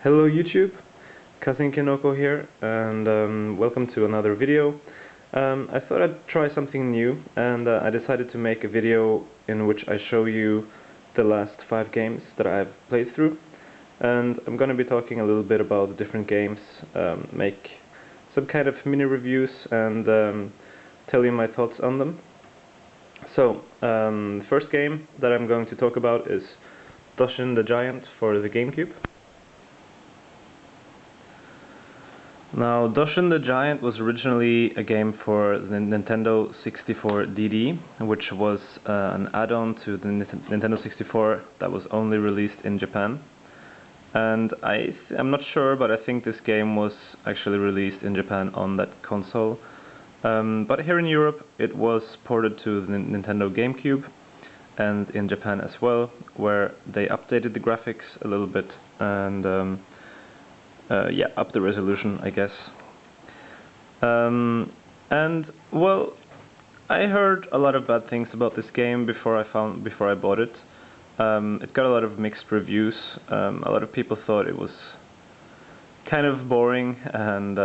Hello YouTube, Cousin Kinoko here, and welcome to another video. I thought I'd try something new, and I decided to make a video in which I show you the last 5 games that I've played through. And I'm going to be talking a little bit about the different games, make some kind of mini reviews, and tell you my thoughts on them. So, the first game that I'm going to talk about is Doshin the Giant for the Gamecube. Now, Dawson the Giant was originally a game for the Nintendo 64 DD, which was an add-on to the Nintendo 64 that was only released in Japan. And I'm not sure, but I think this game was actually released in Japan on that console. But here in Europe it was ported to the Nintendo Gamecube, and in Japan as well, where they updated the graphics a little bit and yeah, up the resolution, I guess. And well, I heard a lot of bad things about this game before I bought it. It got a lot of mixed reviews. A lot of people thought it was kind of boring and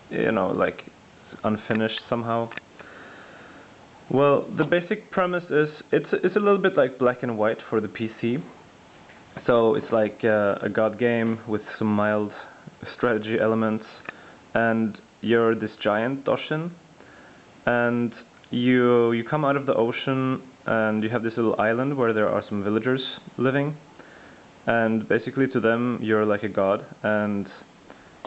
you know, like unfinished somehow. Well, the basic premise is it's a little bit like Black and White for the PC. So it's like a god game with some mild strategy elements, and you're this giant Doshin, and you come out of the ocean and you have this little island where there are some villagers living, and basically to them you're like a god, and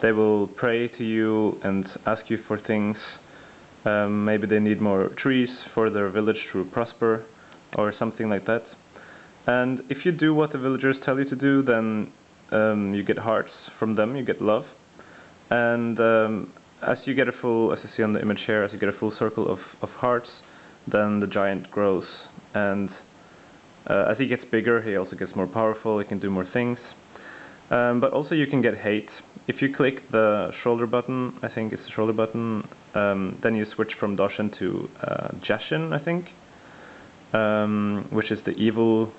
they will pray to you and ask you for things. Maybe they need more trees for their village to prosper or something like that. And if you do what the villagers tell you to do, then you get hearts from them, you get love. And as you see on the image here, as you get a full circle of hearts, then the giant grows. And as he gets bigger, he also gets more powerful, he can do more things. But also you can get hate. If you click the shoulder button, I think it's the shoulder button, then you switch from Doshin to Jashin, I think. Which is the evil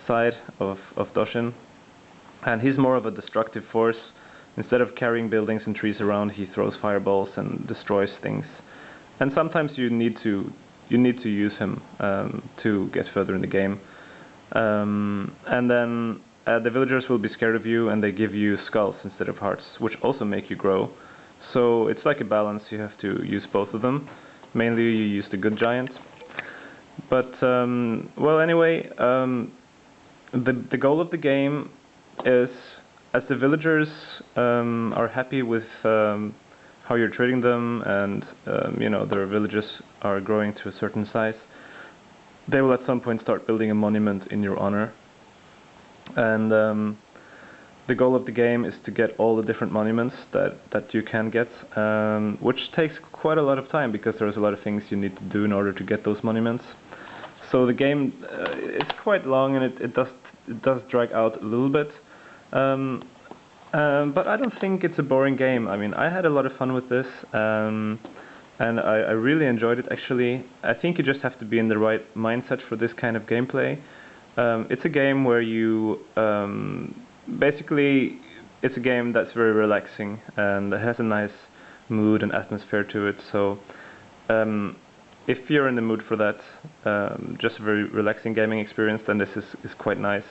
side of Doshin, and he's more of a destructive force. Instead of carrying buildings and trees around, he throws fireballs and destroys things, and sometimes you need to use him to get further in the game, and then the villagers will be scared of you and they give you skulls instead of hearts, which also make you grow. So it's like a balance, you have to use both of them. Mainly you use the good giant. But, well, anyway, the goal of the game is, as the villagers are happy with how you're treating them, and you know, their villages are growing to a certain size, they will at some point start building a monument in your honor. And the goal of the game is to get all the different monuments that you can get, which takes quite a lot of time because there's a lot of things you need to do in order to get those monuments. So the game it's quite long, and it does drag out a little bit, but I don't think it's a boring game. I mean, I had a lot of fun with this, and I really enjoyed it actually. I think you just have to be in the right mindset for this kind of gameplay. It's a game where you basically, it's a game that's very relaxing and it has a nice mood and atmosphere to it. So if you're in the mood for that, just a very relaxing gaming experience, then this is quite nice.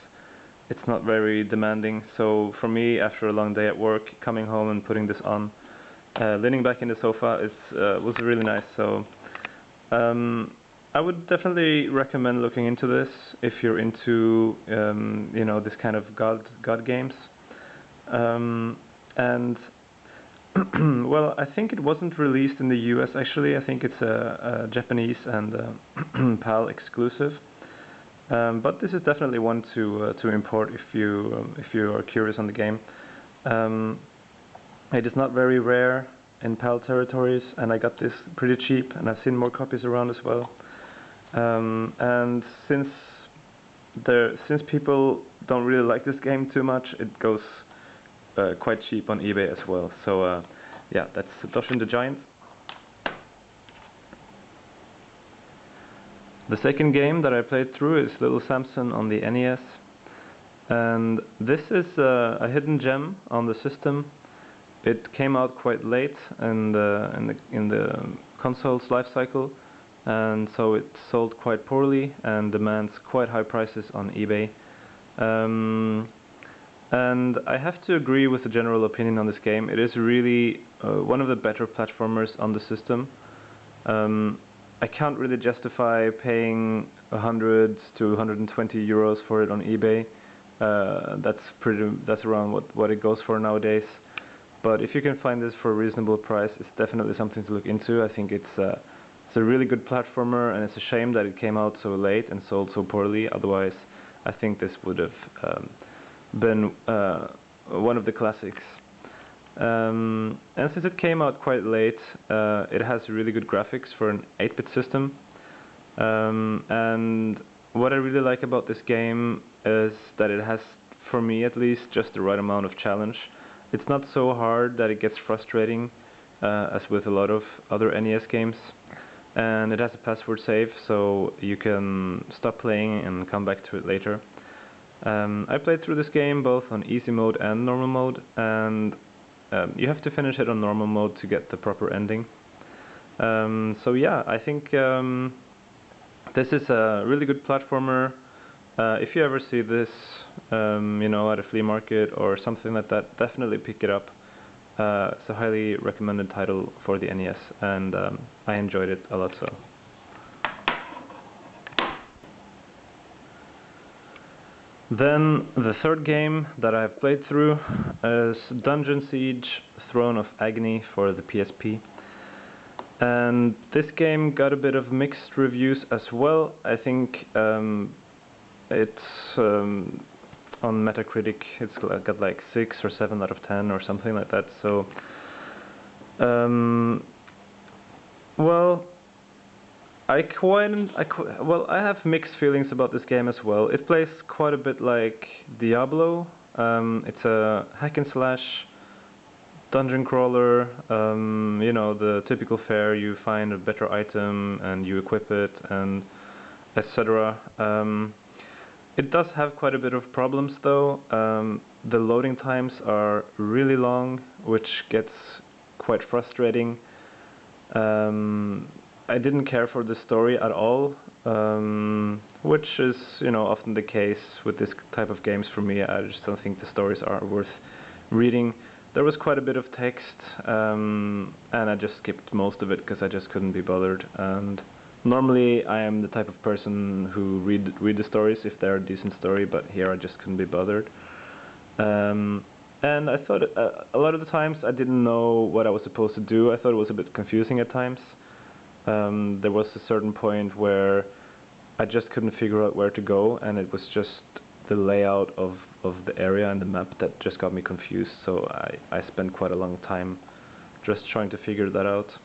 It's not very demanding. So for me, after a long day at work, coming home and putting this on, leaning back in the sofa, was really nice. So I would definitely recommend looking into this if you're into you know, this kind of god games. And well, I think it wasn't released in the US actually. I think it's a Japanese and PAL exclusive. But this is definitely one to import if you are curious on the game. It is not very rare in PAL territories, and I got this pretty cheap, and I've seen more copies around as well. And since people don't really like this game too much, it goes quite cheap on eBay as well. So yeah, that's Doshin the Giant. The second game that I played through is Little Samson on the NES. And this is a hidden gem on the system. It came out quite late in the console's life cycle, and so it sold quite poorly and demands quite high prices on eBay. And I have to agree with the general opinion on this game. It is really one of the better platformers on the system. I can't really justify paying 100 to 120 euros for it on eBay. That's around what it goes for nowadays. But if you can find this for a reasonable price, it's definitely something to look into. I think it's a really good platformer, and it's a shame that it came out so late and sold so poorly. Otherwise, I think this would have been one of the classics. And since it came out quite late, it has really good graphics for an 8-bit system. And what I really like about this game is that it has, for me at least, just the right amount of challenge. It's not so hard that it gets frustrating, as with a lot of other NES games. And it has a password save, so you can stop playing and come back to it later. I played through this game both on easy mode and normal mode, and you have to finish it on normal mode to get the proper ending. So yeah, I think this is a really good platformer. If you ever see this, at a flea market or something like that, definitely pick it up. It's a highly recommended title for the NES, and I enjoyed it a lot. So. Then the third game that I have played through is Dungeon Siege: Throne of Agony for the PSP. And this game got a bit of mixed reviews as well. I think it's on Metacritic, it's got like 6 or 7 out of 10 or something like that. So, well, I have mixed feelings about this game as well. It plays quite a bit like Diablo. It's a hack and slash dungeon crawler. The typical fare. You find a better item and you equip it, and etc. It does have quite a bit of problems though. The loading times are really long, which gets quite frustrating. I didn't care for the story at all, which is often the case with this type of games for me. I just don't think the stories are worth reading. There was quite a bit of text, and I just skipped most of it because I just couldn't be bothered. And normally I am the type of person who read the stories if they're a decent story, but here I just couldn't be bothered. And I thought a lot of the times I didn't know what I was supposed to do. I thought it was a bit confusing at times. There was a certain point where I just couldn't figure out where to go, and it was just the layout of the area and the map that just got me confused. So I spent quite a long time just trying to figure that out.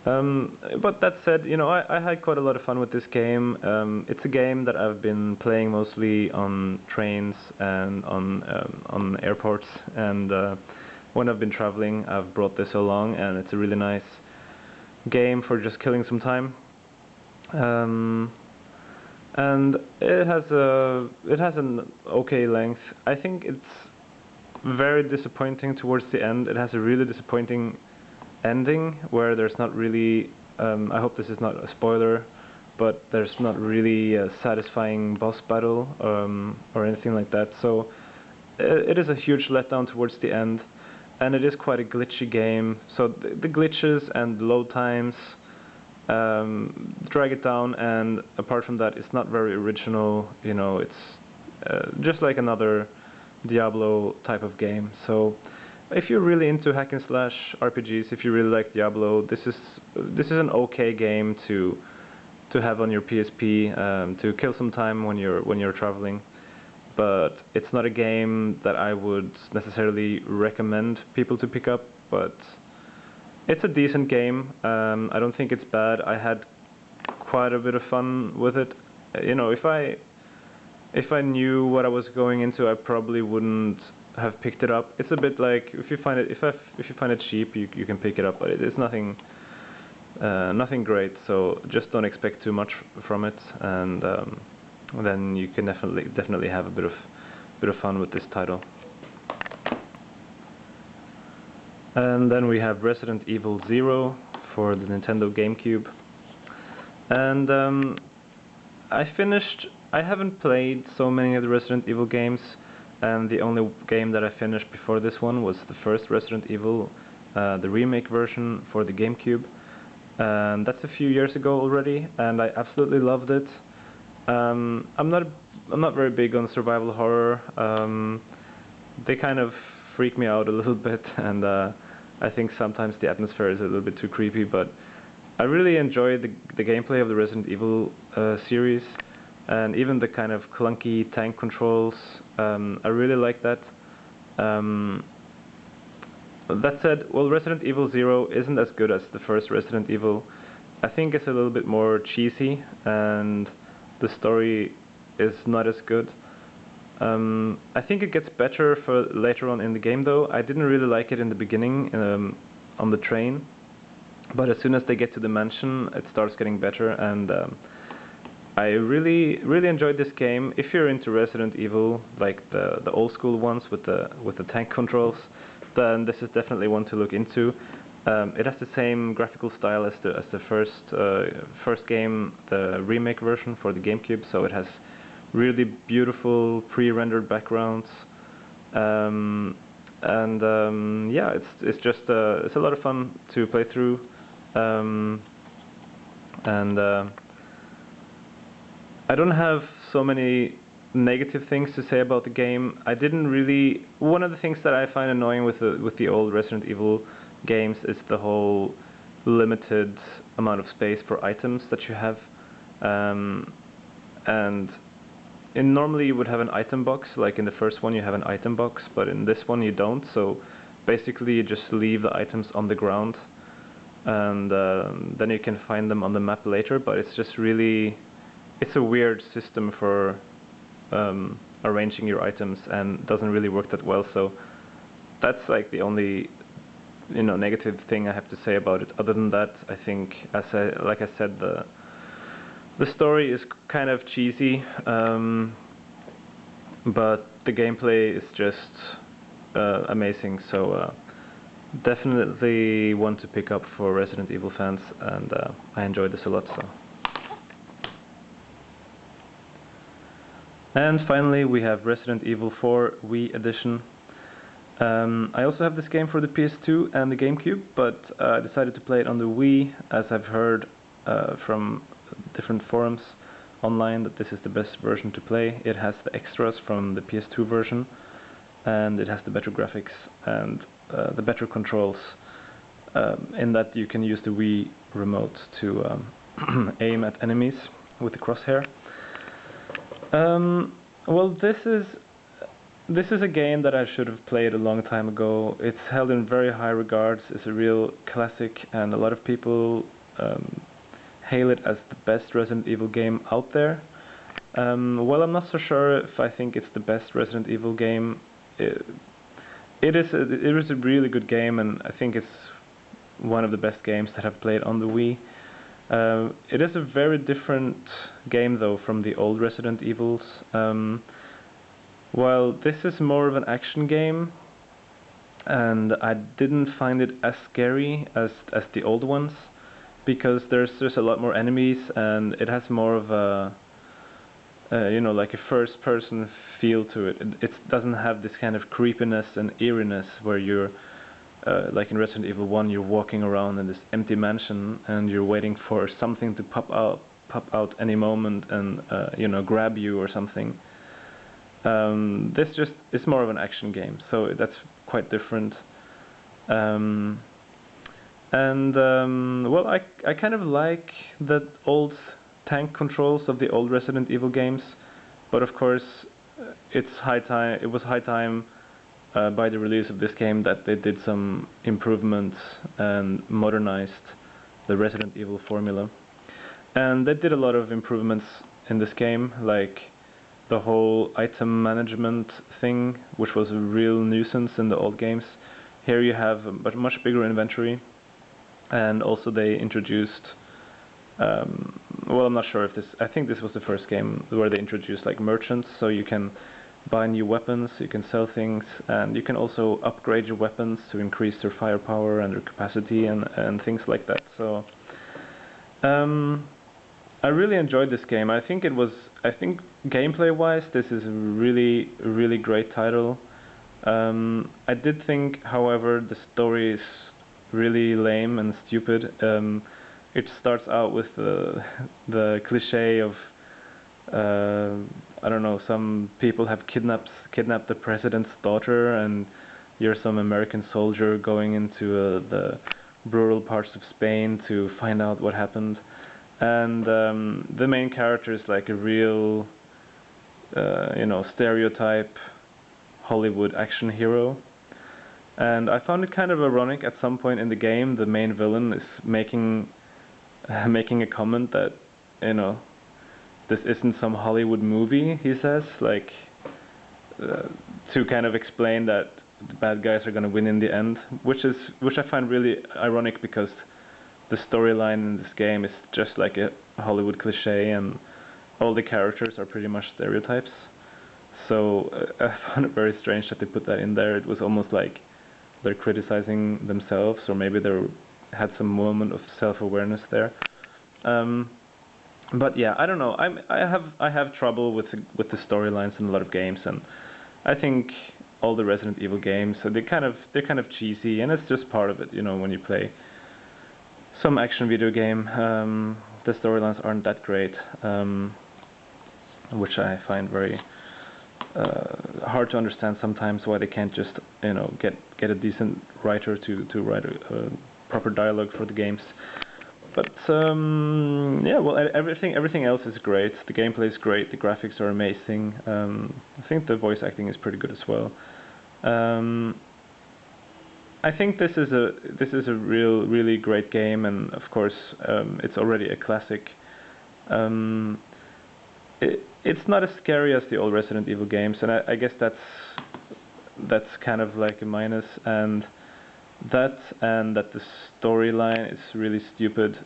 But that said, I had quite a lot of fun with this game. It's a game that I've been playing mostly on trains and on airports, and when I've been traveling, I've brought this along, and it's a really nice game for just killing some time. And it has an okay length. I think it's very disappointing towards the end. It has a really disappointing ending where there's not really I hope this is not a spoiler, but there's not really a satisfying boss battle or anything like that. So it is a huge letdown towards the end, and it is quite a glitchy game. So the glitches and load times drag it down, and apart from that, it's not very original. It's just like another Diablo type of game. So if you're really into hack and slash RPGs, if you really like Diablo, this is an okay game to have on your PSP to kill some time when you're traveling. But it's not a game that I would necessarily recommend people to pick up. But it's a decent game. I don't think it's bad. I had quite a bit of fun with it. If I knew what I was going into, I probably wouldn't have picked it up. It's a bit like if you find it cheap, you can pick it up, but it's nothing great. So just don't expect too much from it, and then you can definitely have a bit of bit of fun with this title. And then we have Resident Evil 0 for the Nintendo Gamecube. And I haven't played so many of the Resident Evil games, and the only game that I finished before this one was the first Resident Evil, the remake version for the Gamecube. And that's a few years ago already, and I absolutely loved it. I'm not very big on survival horror. They kind of freak me out a little bit, and I think sometimes the atmosphere is a little bit too creepy, but I really enjoy the gameplay of the Resident Evil series, and even the kind of clunky tank controls. I really like that. That said, well, Resident Evil 0 isn't as good as the first Resident Evil. I think it's a little bit more cheesy, and the story is not as good. I think it gets better for later on in the game, though. I didn't really like it in the beginning on the train, but as soon as they get to the mansion, it starts getting better, and I really enjoyed this game. If you're into Resident Evil, like the old school ones with the tank controls, then this is definitely one to look into. It has the same graphical style as the first game, the remake version for the GameCube, so it has really beautiful pre-rendered backgrounds, and yeah, it's just it's a lot of fun to play through, and I don't have so many negative things to say about the game. I didn't really. One of the things that I find annoying with the old Resident Evil games is the whole limited amount of space for items that you have, and normally you would have an item box, like in the first one you have an item box, but in this one you don't, so basically you just leave the items on the ground, and then you can find them on the map later, but it's just really, it's a weird system for arranging your items, and doesn't really work that well, so that's like the only negative thing I have to say about it. Other than that, I think, like I said, the story is kind of cheesy, but the gameplay is just amazing, so definitely one to pick up for Resident Evil fans, and I enjoyed this a lot. So. And finally we have Resident Evil 4 Wii Edition. I also have this game for the PS2 and the GameCube, but I decided to play it on the Wii, as I've heard from different forums online that this is the best version to play. It has the extras from the PS2 version, and it has the better graphics and the better controls, in that you can use the Wii remote to aim at enemies with the crosshair. Well, this is a game that I should have played a long time ago. It's held in very high regards. It's a real classic, and a lot of people hail it as the best Resident Evil game out there. Well, I'm not so sure if I think it's the best Resident Evil game. It is a really good game, and I think it's one of the best games that I've played on the Wii. It is a very different game, though, from the old Resident Evils. While this is more of an action game, and I didn't find it as scary as the old ones, because there's a lot more enemies, and it has more of a like a first-person feel to it. It doesn't have this kind of creepiness and eeriness where you're like in Resident Evil 1, you're walking around in this empty mansion and you're waiting for something to pop out any moment and grab you or something. This just is more of an action game, so that's quite different. Well, I kind of like the old tank controls of the old Resident Evil games, but of course it was high time by the release of this game that they did some improvements and modernized the Resident Evil formula. And they did a lot of improvements in this game, like the whole item management thing, which was a real nuisance in the old games. Here you have a much bigger inventory, and also they introduced, well, I'm not sure if I think this was the first game where they introduced like merchants, so you can buy new weapons, you can sell things, and you can also upgrade your weapons to increase their firepower and their capacity and things like that. So I really enjoyed this game. I think gameplay-wise, this is a really great title. I did think, however, the story is really lame and stupid. It starts out with the cliche of I don't know, some people have kidnapped the president's daughter, and you're some American soldier going into the rural parts of Spain to find out what happened. And the main character is like a real, stereotype Hollywood action hero. And I found it kind of ironic at some point in the game. The main villain is making a comment that, this isn't some Hollywood movie, he says, like to kind of explain that the bad guys are going to win in the end, which I find really ironic because the storyline in this game is just like a Hollywood cliche, and all the characters are pretty much stereotypes. So I found it very strange that they put that in there. It was almost like they're criticizing themselves, or maybe they had some moment of self-awareness there. But yeah, I don't know. I have trouble with the storylines in a lot of games, and I think all the Resident Evil games, so they're kind of cheesy, and it's just part of it. When you play some action video game, the storylines aren't that great, which I find very hard to understand sometimes, why they can't just get a decent writer to write a proper dialogue for the games. But yeah, well, everything else is great. The gameplay is great. The graphics are amazing. I think the voice acting is pretty good as well. I think this is a really great game, and of course it's already a classic. It's not as scary as the old Resident Evil games, and I guess that's kind of like a minus, and that the storyline is really stupid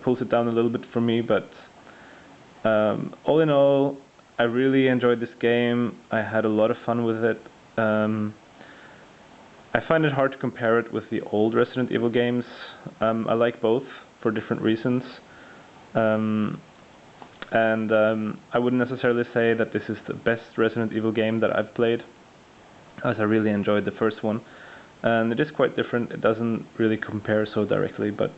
pulls it down a little bit for me. But all in all, I really enjoyed this game. I had a lot of fun with it. I find it hard to compare it with the old Resident Evil games. I like both for different reasons. And I wouldn't necessarily say that this is the best Resident Evil game that I've played, as I really enjoyed the first one. And it is quite different. It doesn't really compare so directly, but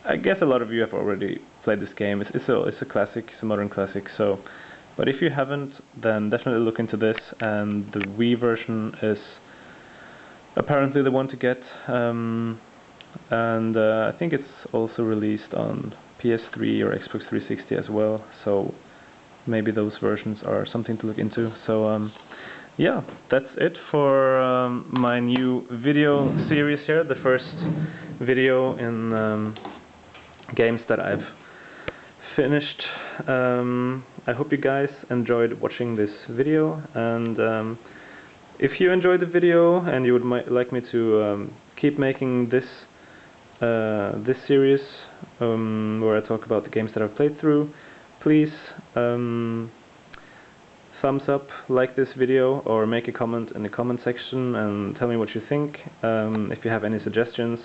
I guess a lot of you have already played this game. It's a classic, it's a modern classic. So, but if you haven't, then definitely look into this. And the Wii version is apparently the one to get. And I think it's also released on PS3 or Xbox 360 as well. So maybe those versions are something to look into. So yeah, that's it for my new video series here, the first video in games that I've finished. I hope you guys enjoyed watching this video, and if you enjoyed the video and you would like me to keep making this series where I talk about the games that I've played through, please thumbs up, like this video, or make a comment in the comment section and tell me what you think. If you have any suggestions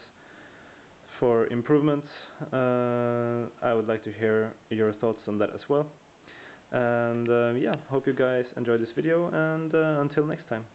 for improvements, I would like to hear your thoughts on that as well. And yeah, hope you guys enjoyed this video, and until next time.